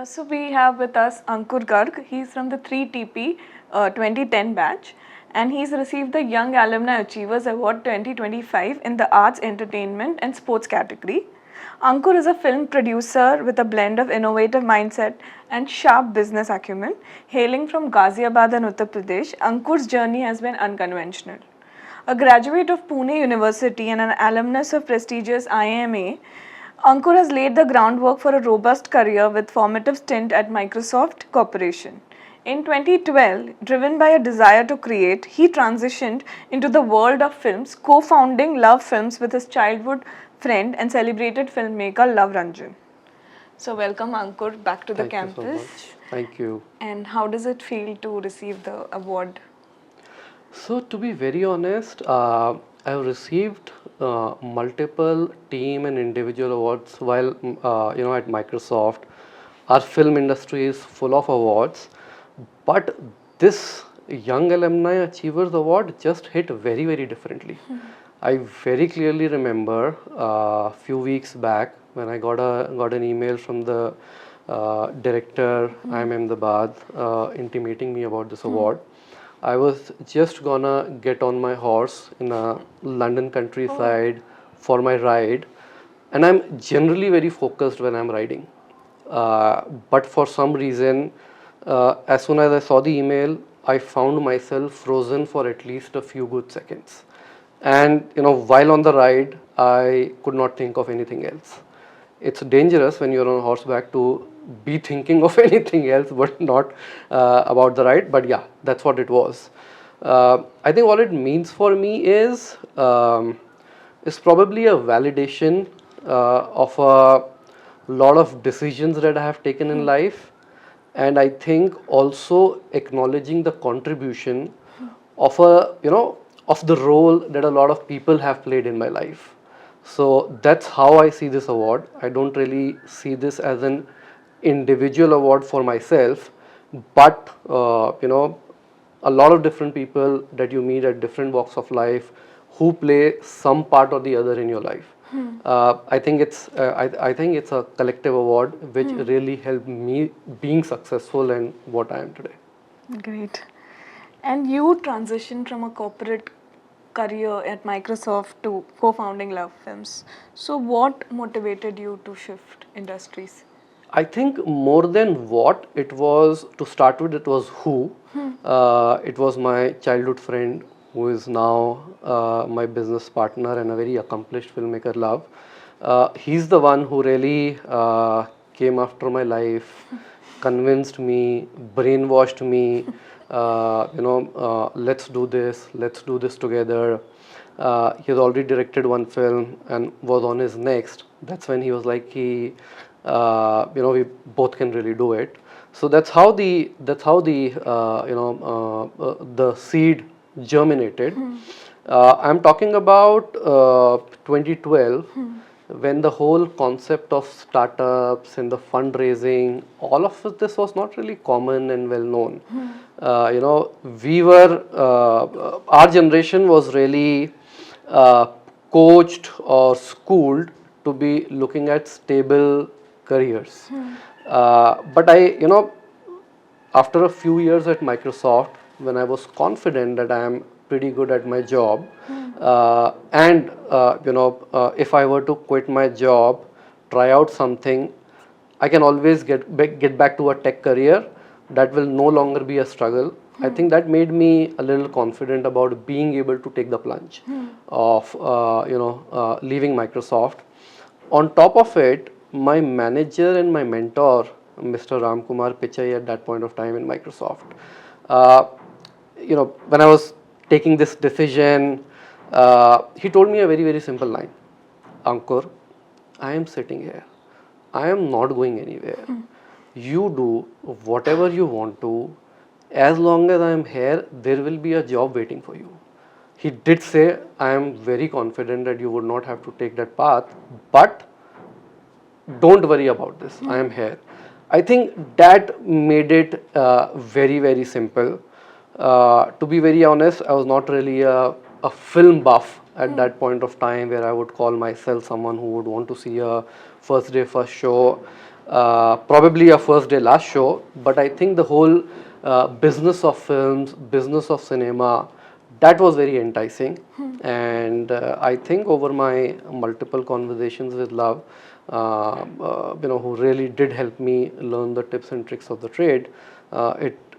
So we have with us Ankur Garg. He's from the 3TP 2010 batch, and he's received the Young Alumni Achievers Award 2025 in the Arts, Entertainment and Sports category. Ankur is a film producer with a blend of innovative mindset and sharp business acumen. Hailing from Ghaziabad and Uttar Pradesh, Ankur's journey has been unconventional. A graduate of Pune University and an alumnus of prestigious IIMA, Ankur has laid the groundwork for a robust career with formative stint at Microsoft Corporation. In 2012, driven by a desire to create, he transitioned into the world of films, co-founding Luv Films with his childhood friend and celebrated filmmaker Luv Ranjan. So welcome Ankur back to the campus. Thank you so much. Thank you. And how does it feel to receive the award? So to be very honest, I've received multiple team and individual awards while at Microsoft. Our film industry is full of awards, but this Young Alumni Achievers Award just hit very, very differently. I very clearly remember a few weeks back when I got an email from the director IIMA Ahmedabad intimating me about this award. I was just gonna get on my horse in a London countryside for my ride, and I'm generally very focused when I'm riding. But for some reason, as soon as I saw the email, I found myself frozen for at least a few good seconds. And while on the ride, I could not think of anything else. It's dangerous when you're on horseback to be thinking of anything else but not about the ride, but yeah, that's what it was. I think all it means for me is probably a validation of a lot of decisions that I have taken in life, and I think also acknowledging the contribution of of the role that a lot of people have played in my life. So that's how I see this award. I don't really see this as an individual award for myself, but a lot of different people that you meet at different walks of life who play some part or the other in your life. I think it's a collective award which really helped me being successful in what I am today. Great. And you transitioned from a corporate career at Microsoft to co-founding Luv Films. So what motivated you to shift industries? I think more than what it was to start with, it was who. It was my childhood friend who is now my business partner and a very accomplished filmmaker, Luv. He's the one who really came after my life, convinced me, brainwashed me, let's do this together. He has already directed one film and was on his next. That's when he was like, we both can really do it. So that's how the seed germinated. I'm talking about 2012, when the whole concept of startups and the fundraising, all of this was not really common and well known. We were, our generation was really coached or schooled to be looking at stable careers. But after a few years at Microsoft, when I was confident that I am pretty good at my job, and if I were to quit my job, try out something, I can always get back to a tech career that will no longer be a struggle. I think that made me a little confident about being able to take the plunge of leaving Microsoft. On top of it, my manager and my mentor, Mr. Ramkumar Pichai, at that point of time in Microsoft, when I was taking this decision, he told me a very, very simple line: Ankur, I am sitting here. I am not going anywhere. You do whatever you want to. As long as I am here, there will be a job waiting for you. He did say, I am very confident that you would not have to take that path, but don't worry about this. I am here. I think that made it very, very simple. To be very honest, I was not really a film buff at that point of time where I would call myself someone who would want to see a first day, first show. probably a first day last show, but I think the whole business of films, business of cinema, that was very enticing. And I think over my multiple conversations with Luv, who really did help me learn the tips and tricks of the trade,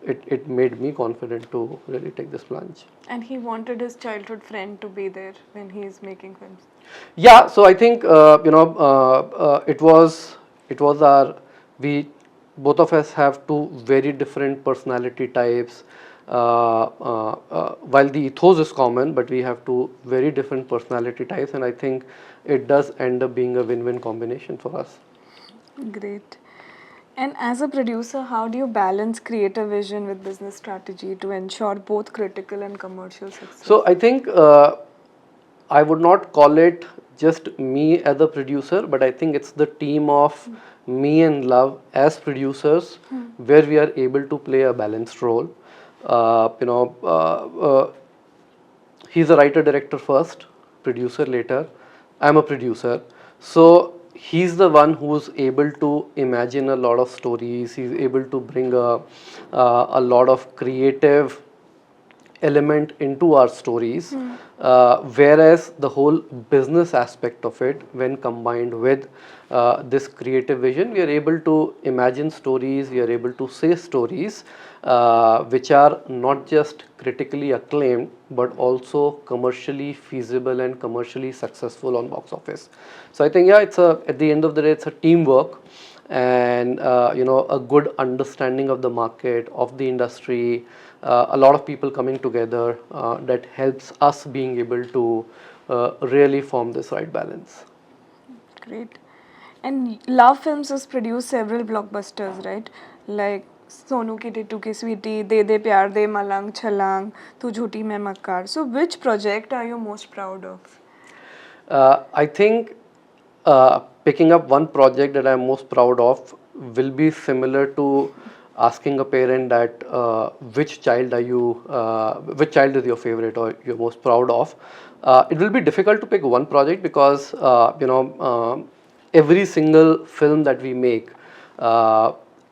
it made me confident to really take this plunge. And he wanted his childhood friend to be there when he is making films. Yeah, so I think it was our we both of us have two very different personality types. While the ethos is common, but we have two very different personality types, and I think it does end up being a win-win combination for us. Great. And as a producer, how do you balance creative vision with business strategy to ensure both critical and commercial success? So I think I would not call it just me as a producer, but I think it's the team of me and Luv as producers where we are able to play a balanced role. Uh, you know, uh, uh, he's a writer director first, producer later. I'm a producer. So he's the one who's able to imagine a lot of stories. He's able to bring a lot of creative element into our stories, whereas the whole business aspect of it, when combined with this creative vision, we are able to imagine stories, we are able to say stories which are not just critically acclaimed but also commercially feasible and commercially successful on box office. So I think, yeah, at the end of the day, it's a teamwork, and a good understanding of the market, of the industry, a lot of people coming together, that helps us being able to really form this right balance. Great. And Luv Films has produced several blockbusters, right? Like Sonu Ki Tittu Ki Sweetie, De De Pyar De, Malang Chalang, Tu Jhuti Main Makkar. So which project are you most proud of? I think picking up one project that I'm most proud of will be similar to asking a parent that which child is your favorite or you're most proud of. It will be difficult to pick one project because every single film that we make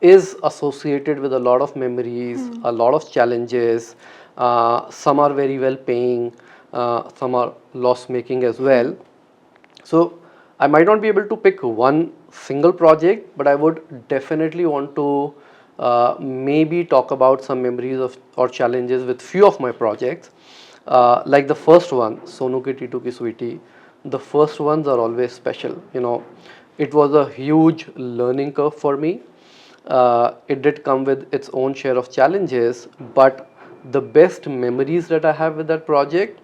is associated with a lot of memories, a lot of challenges. Some are very well paying, some are loss making as well. So I might not be able to pick one single project, but I would definitely want to maybe talk about some memories of or challenges with few of my projects. Like the first one, Sonu Ki Titu Ki Sweetie. The first ones are always special. It was a huge learning curve for me. It did come with its own share of challenges, but the best memories that I have with that project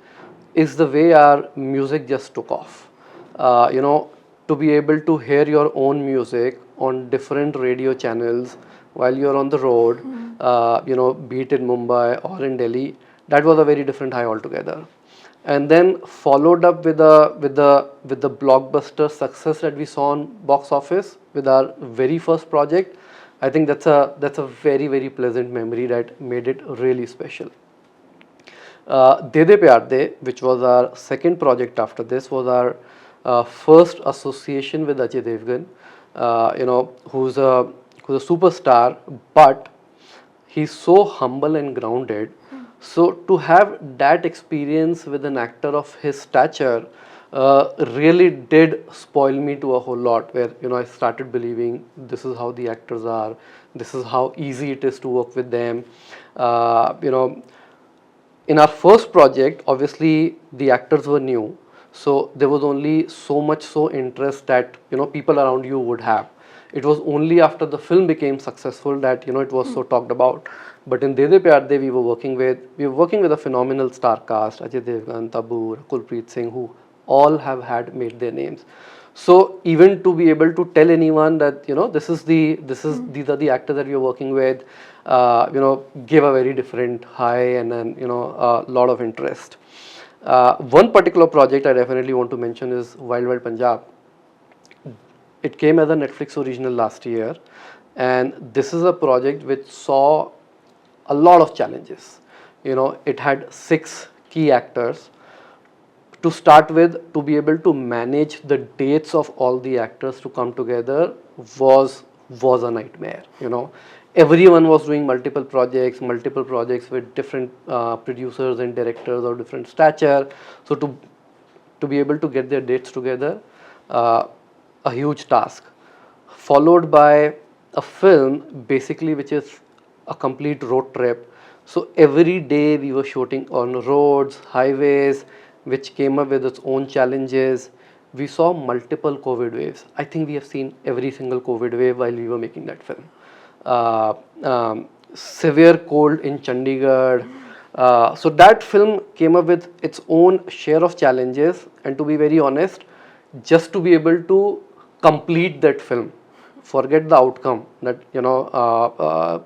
is the way our music just took off. To be able to hear your own music on different radio channels while you're on the road, be it in Mumbai or in Delhi, that was a very different high altogether. And then followed up with the blockbuster success that we saw on box office with our very first project. I think that's a very very pleasant memory that made it really special. De De Pyar De, which was our second project after this, was our first association with Ajay Devgan, who's a superstar, but he's so humble and grounded. So to have that experience with an actor of his stature really did spoil me to a whole lot. Where I started believing this is how the actors are, this is how easy it is to work with them. Uh, you know, in our first project, obviously the actors were new, so there was only so interest that people around you would have. It was only after the film became successful that it was so talked about. But in De De Pyar De, we were working with a phenomenal star cast: Ajay Devgan, Tabu, Kulpreet Singh, who all have had made their names. So even to be able to tell anyone that these are the actors that we are working with, gave a very different high, and then a lot of interest. One particular project I definitely want to mention is Wild Wild Punjab. It came as a Netflix original last year, and this is a project which saw a lot of challenges. It had 6 key actors. To start with, to be able to manage the dates of all the actors to come together was was a nightmare. You know, everyone was doing multiple projects with different producers and directors of different stature. So to be able to get their dates together, uh, a huge task, followed by a film basically which is a complete road trip. So every day we were shooting on roads, highways, which came up with its own challenges. We saw multiple COVID waves. I think we have seen every single COVID wave while we were making that film. uh, Severe cold in Chandigarh. So that film came up with its own share of challenges, and to be very honest, just to be able to complete that film, forget the outcome that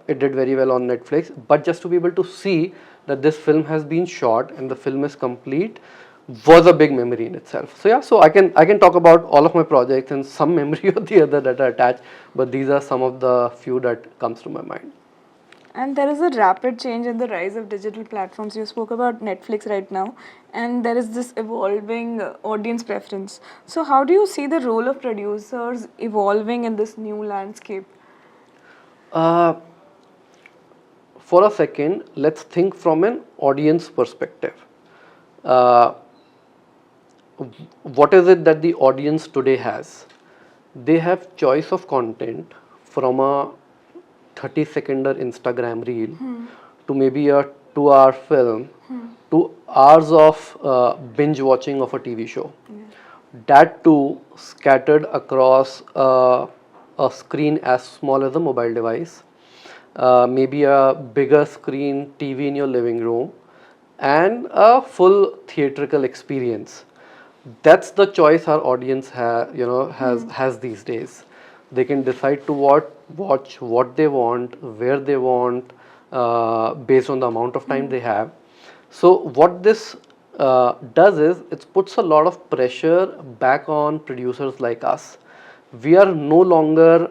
it did very well on Netflix, but just to be able to see that this film has been shot and the film is complete was a big memory in itself. So yeah, so I can talk about all of my projects and some memory or the other that are attached, but these are some of the few that comes to my mind. And there is a rapid change in the rise of digital platforms. You spoke about Netflix right now, and there is this evolving audience preference. So, how do you see the role of producers evolving in this new landscape? Uh, for a second, let's think from an audience perspective. Uh, what is it that the audience today has? They have choice of content from a 30-seconder Instagram reel to maybe a 2-hour film to hours of binge watching of a TV show. That too scattered across a screen as small as a mobile device, maybe a bigger screen TV in your living room, and a full theatrical experience. That's the choice our audience has these days. They can decide to watch what they want, where they want, based on the amount of time they have. So what this does is it puts a lot of pressure back on producers like us. We are no longer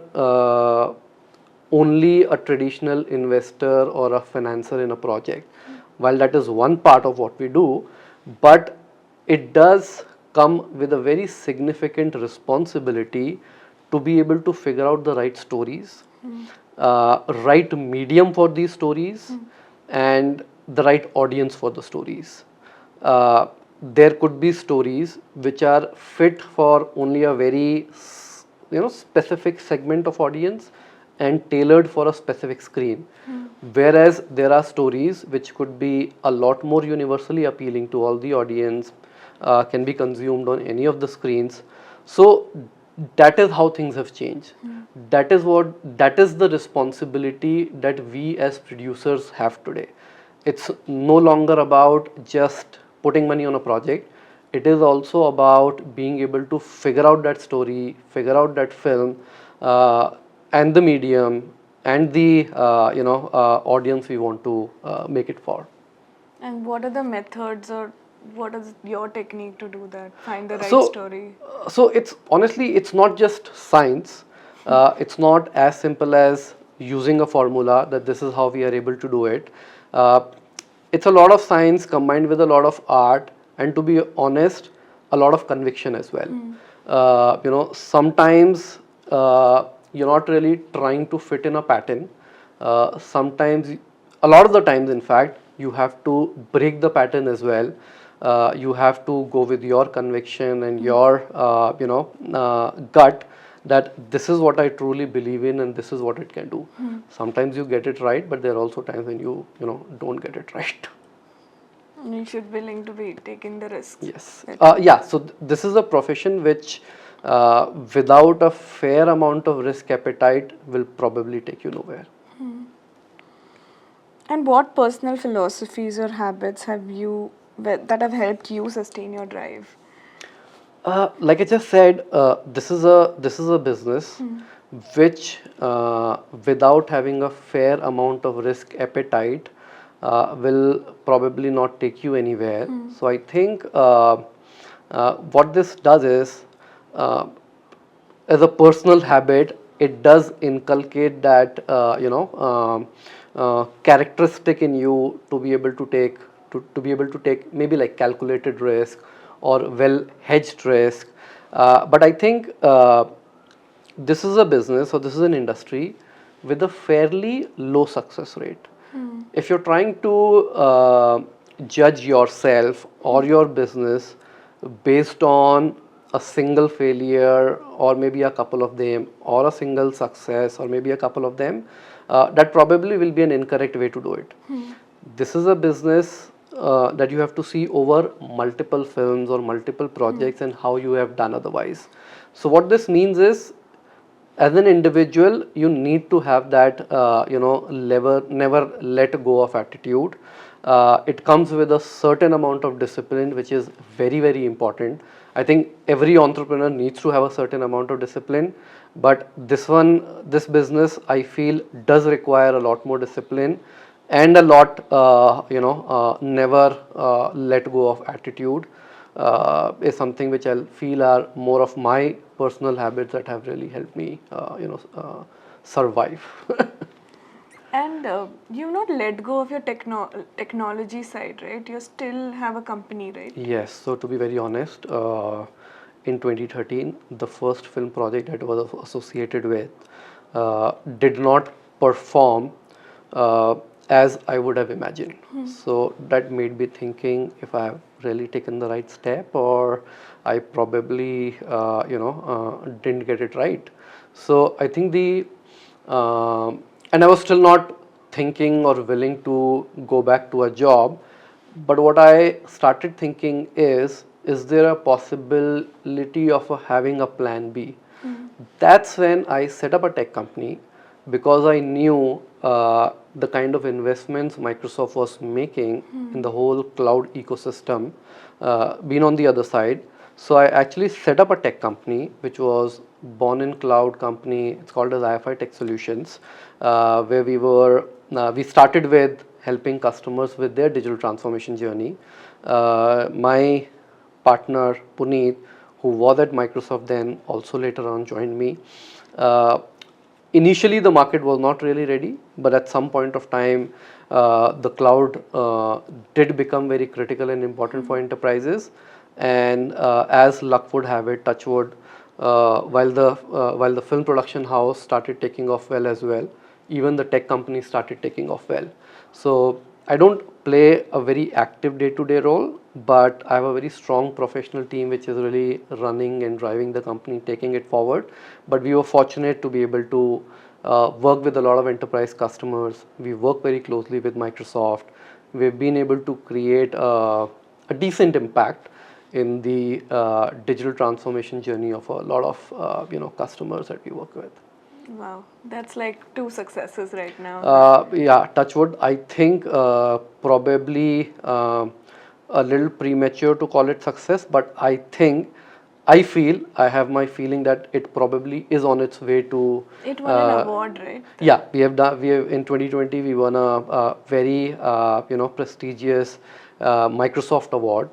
only a traditional investor or a financer in a project. While that is one part of what we do, but it does come with a very significant responsibility to be able to figure out the right stories, right medium for these stories, and the right audience for the stories. There could be stories which are fit for only a very specific segment of audience and tailored for a specific screen, whereas there are stories which could be a lot more universally appealing to all the audience, can be consumed on any of the screens. So that is how things have changed. That is the responsibility that we as producers have today. It's no longer about just putting money on a project. It is also about being able to figure out that story, figure out that film, and the medium and the audience we want to make it for. And what are the methods, or what is your technique to do that? Find the right So, story. so it's honestly it's not just science. It's not as simple as using a formula that this is how we are able to do it. Uh, it's a lot of science combined with a lot of art, and to be honest, a lot of conviction as well. Sometimes you're not really trying to fit in a pattern. Sometimes, a lot of the times, in fact, you have to break the pattern as well. You have to go with your conviction and your gut, that this is what I truly believe in and this is what it can do. Sometimes you get it right, but there are also times when you don't get it right. You should be willing to be taking the risks. Yes. Yeah. So this is a profession which, without a fair amount of risk appetite, will probably take you nowhere. And what personal philosophies or habits that have helped you sustain your drive? Like I just said, this is a business which, without having a fair amount of risk appetite, will probably not take you anywhere. So I think what this does is, uh, as a personal habit, it does inculcate that characteristic in you to be able to take maybe like calculated risk or well hedged risk. But I think this is a business or this is an industry with a fairly low success rate. If you're trying to judge yourself or your business based on a single failure or maybe a couple of them, or a single success or maybe a couple of them, that probably will be an incorrect way to do it. This is a business that you have to see over multiple films or multiple projects and how you have done otherwise. So what this means is, as an individual, you need to have that never let go of attitude. It comes with a certain amount of discipline, which is very important. I think every entrepreneur needs to have a certain amount of discipline, but this business, I feel, does require a lot more discipline and a lot never let go of attitude. Is something which I feel are more of my personal habits that have really helped me survive. And you've not let go of your technology side, right? You still have a company, right? Yes, so to be very honest, in 2013, the first film project that I was associated with did not perform as I would have imagined. So that made me thinking if I have really taken the right step, or I probably didn't get it right. So I think and I was still not thinking or willing to go back to a job. But what I started thinking is there a possibility of having a plan B? That's when I set up a tech company, because I knew the kind of investments Microsoft was making in the whole cloud ecosystem, being on the other side. So I actually set up a tech company which was born in cloud company. It's called as IFI Tech Solutions, where we started with helping customers with their digital transformation journey. My partner Puneet, who was at Microsoft then, also later on joined me. Initially, the market was not really ready, but at some point of time, the cloud did become very critical and important for enterprises. And as luck would have it, touch wood, while the film production house started taking off well as well, even the tech companies started taking off well. So I don't play a very active day-to-day role, but I have a very strong professional team which is really running and driving the company, taking it forward. But we were fortunate to be able to work with a lot of enterprise customers. We work very closely with Microsoft. We've been able to create a decent impact in the digital transformation journey of a lot of customers that we work with. Wow, that's like 2 successes right now. Yeah, touch wood. I think probably a little premature to call it success, but I feel I have my feeling that it probably is on its way to. It won an award, right? Yeah, we have in 2020 we won a very prestigious Microsoft award,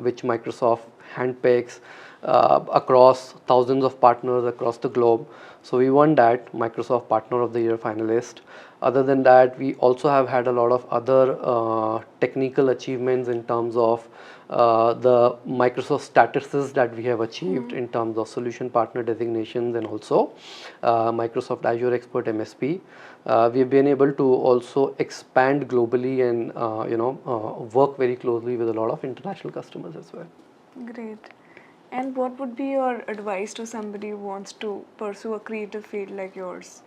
which Microsoft handpicks across thousands of partners across the globe. So we won that Microsoft Partner of the Year finalist. Other than that, we also have had a lot of other technical achievements in terms of the Microsoft statuses that we have achieved in terms of solution partner designations, and also Microsoft Azure Expert MSP. We've been able to also expand globally and work very closely with a lot of international customers as well. Great. And what would be your advice to somebody who wants to pursue a creative field like yours?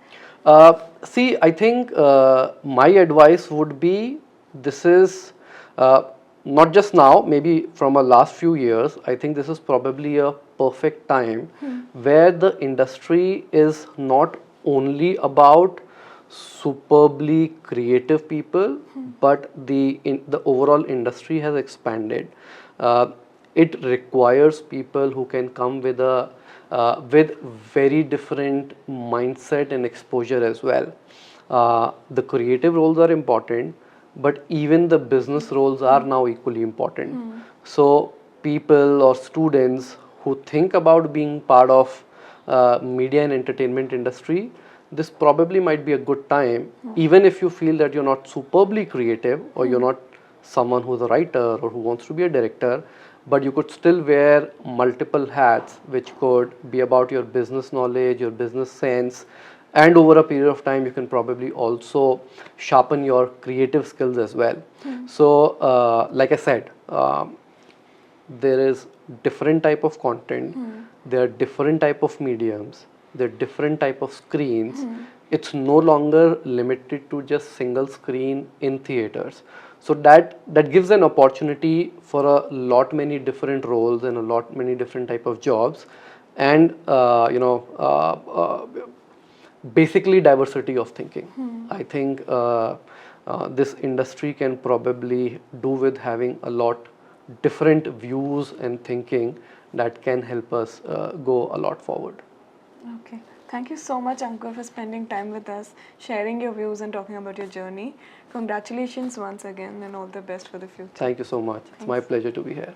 See, I think my advice would be, this is not just now, maybe from a last few years, I think this is probably a perfect time where the industry is not only about superbly creative people, but the overall industry has expanded. It requires people who can come with with very different mindset and exposure as well. The creative roles are important, but even the business roles are now equally important. So people or students who think about being part of media and entertainment industry, this probably might be a good time, even if you feel that you're not superbly creative or you're not someone who's a writer or who wants to be a director. but you could still wear multiple hats, which could be about your business knowledge, your business sense, and over a period of time you can probably also sharpen your creative skills as well. So like I said, there is different type of content, there are different type of mediums, there are different type of screens. It's no longer limited to just single screen in theaters. So that gives an opportunity for a lot many different roles and a lot many different type of jobs, and basically diversity of thinking. I think this industry can probably do with having a lot different views and thinking that can help us go a lot forward. Okay. Thank you so much, Ankur, for spending time with us, sharing your views and talking about your journey. Congratulations once again and all the best for the future. Thank you so much. It's my pleasure to be here.